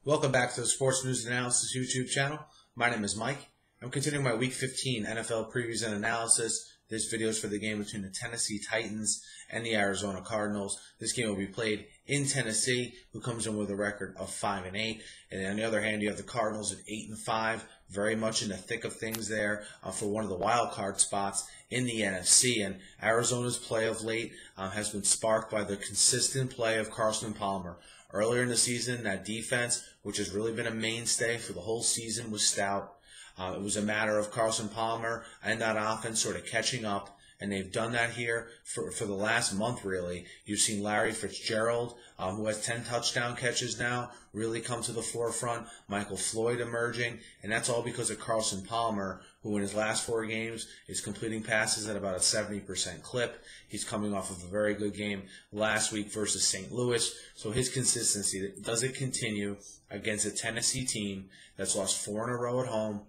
Welcome back to the Sports News Analysis YouTube channel. My name is Mike. I'm continuing my Week 15 NFL previews and analysis. This video is for the game between the Tennessee Titans and the Arizona Cardinals. This game will be played in Tennessee, who comes in with a record of 5-8. And on the other hand, you have the Cardinals at 8-5, very much in the thick of things there for one of the wild card spots in the NFC. And Arizona's play of late has been sparked by the consistent play of Carson Palmer. Earlier in the season, that defense, which has really been a mainstay for the whole season, was stout. It was a matter of Carson Palmer and that offense sort of catching up, and they've done that here for the last month, really. You've seen Larry Fitzgerald, who has 10 touchdown catches now, really come to the forefront. Michael Floyd emerging, and that's all because of Carson Palmer, who in his last 4 games is completing passes at about a 70% clip. He's coming off of a very good game last week versus St. Louis. So his consistency, does it continue against a Tennessee team that's lost 4 in a row at home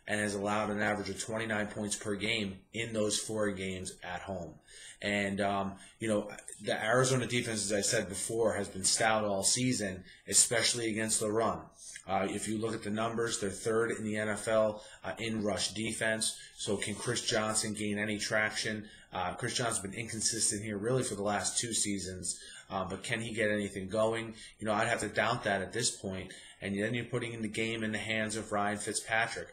and has allowed an average of 29 points per game in those 4 games at home? And, the Arizona defense, as I said before, has been stout all season, especially against the run. If you look at the numbers, they're 3rd in the NFL in rush defense. So can Chris Johnson gain any traction? Chris Johnson's been inconsistent here really for the last 2 seasons. But can he get anything going? I'd have to doubt that at this point. And then you're putting the game in the hands of Ryan Fitzpatrick.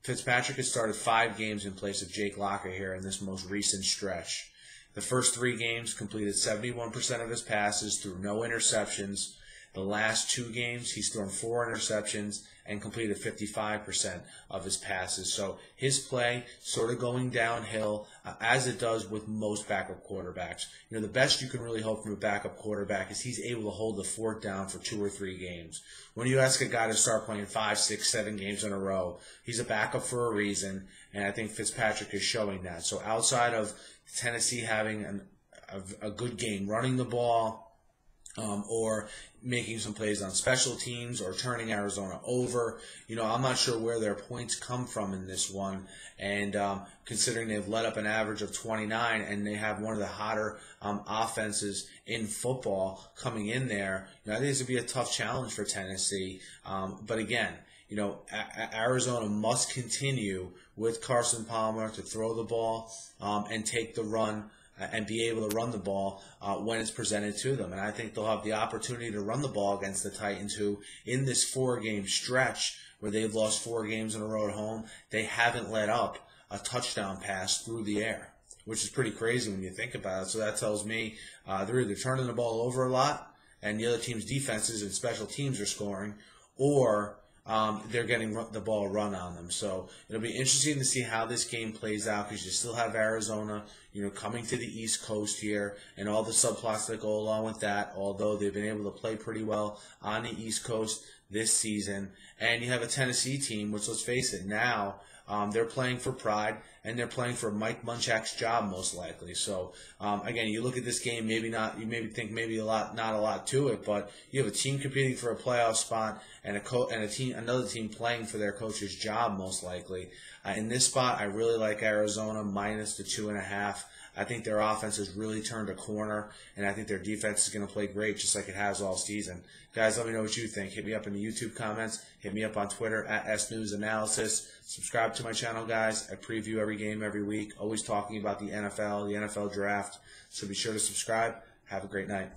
Fitzpatrick has started 5 games in place of Jake Locker here in this most recent stretch. The first 3 games completed 71% of his passes through no interceptions. The last 2 games, he's thrown 4 interceptions and completed 55% of his passes. So his play sort of going downhill, as it does with most backup quarterbacks. The best you can really hope from a backup quarterback is he's able to hold the fort down for 2 or 3 games. When you ask a guy to start playing 5, 6, 7 games in a row, he's a backup for a reason, and I think Fitzpatrick is showing that. So outside of Tennessee having a good game running the ball, or making some plays on special teams or turning Arizona over, I'm not sure where their points come from in this one. And considering they've let up an average of 29 and they have one of the hotter offenses in football coming in there, I think this would be a tough challenge for Tennessee. But again, Arizona must continue with Carson Palmer to throw the ball and take the run and be able to run the ball when it's presented to them. And I think they'll have the opportunity to run the ball against the Titans, who in this 4-game stretch where they've lost 4 games in a row at home, they haven't let up a touchdown pass through the air, which is pretty crazy when you think about it. So that tells me they're either turning the ball over a lot and the other team's defenses and special teams are scoring, or they're getting the ball run on them. So it'll be interesting to see how this game plays out, because you still have Arizona, coming to the East Coast here, and all the subplots that go along with that, although they've been able to play pretty well on the East Coast this season. And you have a Tennessee team, which, let's face it, now they're playing for pride, and they're playing for Mike Munchak's job most likely. So again, you look at this game, maybe think not a lot to it, but you have a team competing for a playoff spot and another team playing for their coach's job most likely. In this spot, I really like Arizona minus the 2.5. I think their offense has really turned a corner, and I think their defense is going to play great, just like it has all season. Guys, let me know what you think. Hit me up in the YouTube comments. Hit me up on Twitter at @SNewsAnalysis. Subscribe to my channel, guys. I preview every game every week, always talking about the NFL draft. So be sure to subscribe. Have a great night.